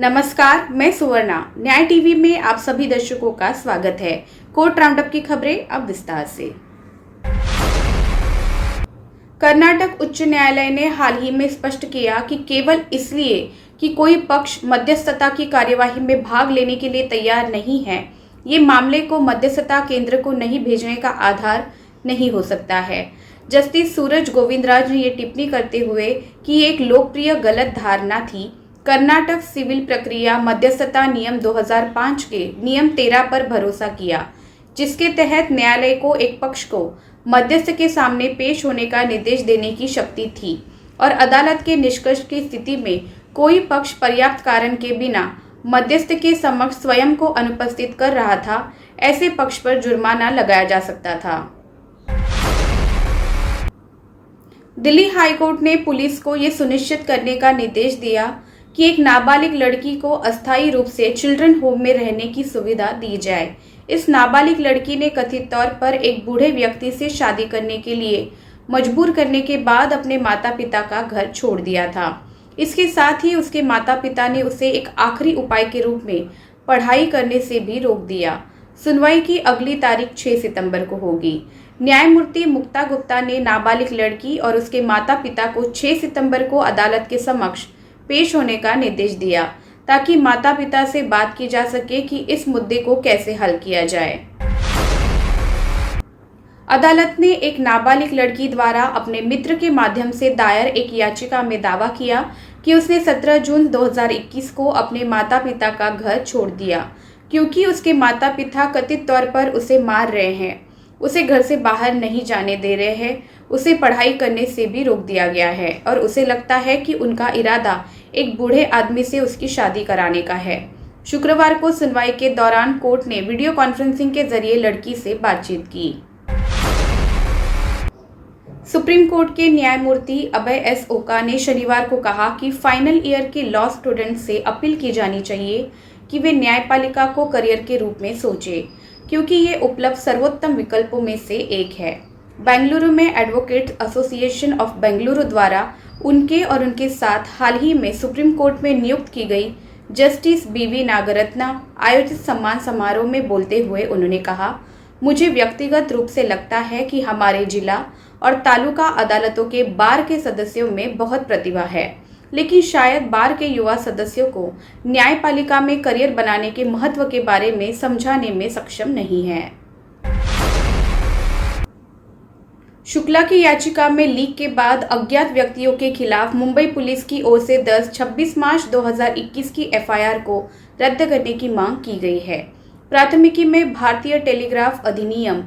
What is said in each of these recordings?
नमस्कार, मैं सुवर्णा। न्याय टीवी में आप सभी दर्शकों का स्वागत है। कोर्ट राउंडअप की खबरें अब विस्तार से। कर्नाटक उच्च न्यायालय ने हाल ही में स्पष्ट किया कि केवल इसलिए कि कोई पक्ष मध्यस्थता की कार्यवाही में भाग लेने के लिए तैयार नहीं है, ये मामले को मध्यस्थता केंद्र को नहीं भेजने का आधार नहीं हो सकता है। जस्टिस सूरज गोविंदराज ने ये टिप्पणी करते हुए कि एक लोकप्रिय गलत धारणा थी। कर्नाटक सिविल प्रक्रिया मध्यस्थता नियम 2005 के नियम 13 पर भरोसा किया, जिसके तहत न्यायालय को एक पक्ष को मध्यस्थ के सामने पेश होने का निर्देश देने की शक्ति थी और अदालत के निष्कर्ष की स्थिति में कोई पक्ष पर्याप्त कारण के बिना मध्यस्थ के समक्ष स्वयं को अनुपस्थित कर रहा था, ऐसे पक्ष पर जुर्माना लगाया जा सकता था। दिल्ली हाईकोर्ट ने पुलिस को ये सुनिश्चित करने का निर्देश दिया कि एक नाबालिग लड़की को अस्थायी रूप से चिल्ड्रन होम में रहने की सुविधा दी जाए। इस नाबालिग लड़की ने कथित तौर पर एक बूढ़े व्यक्ति से शादी करने के लिए मजबूर करने के बाद अपने माता पिता का घर छोड़ दिया था। इसके साथ ही उसके माता पिता ने उसे एक आखिरी उपाय के रूप में पढ़ाई करने से भी रोक दिया। सुनवाई की अगली तारीख 6 सितंबर को होगी। न्यायमूर्ति मुक्ता गुप्ता ने नाबालिग लड़की और उसके माता पिता को 6 सितंबर को अदालत के समक्ष पेश होने का निर्देश दिया, ताकि माता पिता से बात की जा सके कि इस मुद्दे को कैसे हल किया जाए। अदालत ने एक नाबालिग लड़की द्वारा अपने मित्र के माध्यम से दायर एक याचिका में दावा किया कि उसने 17 जून 2021 को अपने माता पिता का घर छोड़ दिया, क्योंकि उसके माता पिता कथित तौर पर उसे मार रहे हैं, उसे घर से बाहर नहीं जाने दे रहे हैं, उसे पढ़ाई करने से भी रोक दिया गया है और उसे लगता है कि उनका इरादा एक बूढ़े आदमी से उसकी शादी कराने का है। शुक्रवार को सुनवाई के दौरान कोर्ट ने वीडियो कॉन्फ्रेंसिंग के जरिए लड़की से बातचीत की। सुप्रीम कोर्ट के न्यायमूर्ति अभय एस ओका ने शनिवार को कहा कि फाइनल ईयर के लॉ स्टूडेंट्स से अपील की जानी चाहिए कि वे न्यायपालिका को करियर के रूप में सोचें, क्योंकि ये उपलब्ध सर्वोत्तम विकल्पों में से एक है। बेंगलुरु में एडवोकेट्स एसोसिएशन ऑफ बेंगलुरु द्वारा उनके और उनके साथ हाल ही में सुप्रीम कोर्ट में नियुक्त की गई जस्टिस बीवी नागरत्ना आयोजित सम्मान समारोह में बोलते हुए उन्होंने कहा, मुझे व्यक्तिगत रूप से लगता है कि हमारे जिला और तालुका अदालतों के बार के सदस्यों में बहुत प्रतिभा है, लेकिन शायद बार के युवा सदस्यों को न्यायपालिका में करियर बनाने के महत्व के बारे में समझाने में सक्षम नहीं है। शुक्ला की याचिका में लीक के बाद अज्ञात व्यक्तियों के खिलाफ मुंबई पुलिस की ओर से दर्ज 26 मार्च 2021 की एफआईआर को रद्द करने की मांग की गई है। प्राथमिकी में भारतीय टेलीग्राफ अधिनियम,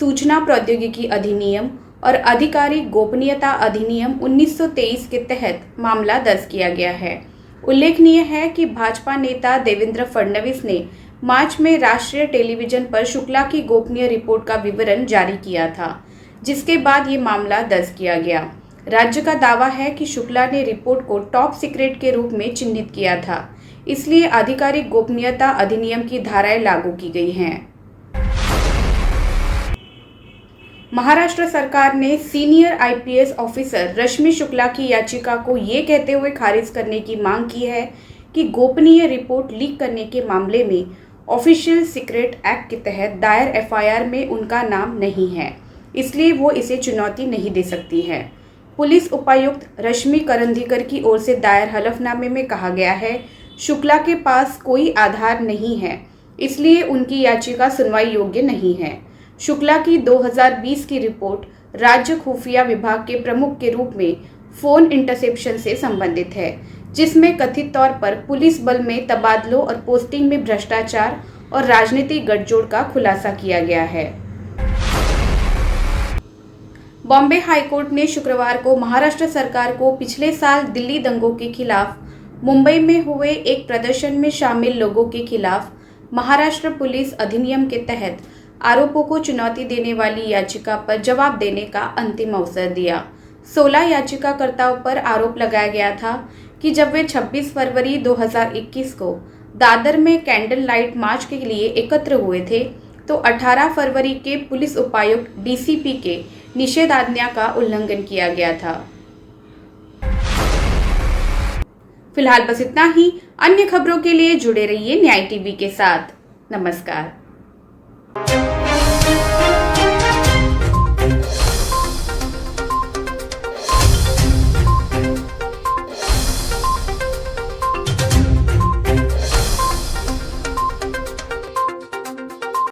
सूचना प्रौद्योगिकी अधिनियम और अधिकारी गोपनीयता अधिनियम 1923 के तहत मामला दर्ज किया गया है। उल्लेखनीय है कि भाजपा नेता देवेंद्र फडणवीस ने मार्च में राष्ट्रीय टेलीविजन पर शुक्ला की गोपनीय रिपोर्ट का विवरण जारी किया था, जिसके बाद ये मामला दर्ज किया गया। राज्य का दावा है कि शुक्ला ने रिपोर्ट को टॉप सीक्रेट के रूप में चिन्हित किया था, इसलिए आधिकारिक गोपनीयता अधिनियम की धाराएं लागू की गई हैं। महाराष्ट्र सरकार ने सीनियर आईपीएस ऑफिसर रश्मि शुक्ला की याचिका को ये कहते हुए खारिज करने की मांग की है कि गोपनीय रिपोर्ट लीक करने के मामले में ऑफिशियल सीक्रेट एक्ट के तहत दायर एफआईआर में उनका नाम नहीं है, इसलिए वो इसे चुनौती नहीं दे सकती है। पुलिस उपायुक्त रश्मि करंदीकर की ओर से दायर हलफनामे में कहा गया है, शुक्ला के पास कोई आधार नहीं है, इसलिए उनकी याचिका सुनवाई योग्य नहीं है। शुक्ला की 2020 की रिपोर्ट राज्य खुफिया विभाग के प्रमुख के रूप में फोन इंटरसेप्शन से संबंधित है, जिसमें कथित तौर पर पुलिस बल में तबादलों और पोस्टिंग में भ्रष्टाचार और राजनीतिक गठजोड़ का खुलासा किया गया है। बॉम्बे हाईकोर्ट ने शुक्रवार को महाराष्ट्र सरकार को पिछले साल दिल्ली दंगों के खिलाफ मुंबई में हुए एक प्रदर्शन में शामिल लोगों के खिलाफ महाराष्ट्र पुलिस अधिनियम के तहत आरोपों को चुनौती देने वाली याचिका पर जवाब देने का अंतिम अवसर दिया। 16 याचिकाकर्ताओं पर आरोप लगाया गया था कि जब वे 26 फरवरी 2021 को दादर में कैंडल लाइट मार्च के लिए एकत्र हुए थे, तो 18 फरवरी के पुलिस उपायुक्त डीसीपी के निषेधाज्ञा का उल्लंघन किया गया था। फिलहाल बस इतना ही। अन्य खबरों के लिए जुड़े रहिए न्याय टीवी के साथ। नमस्कार।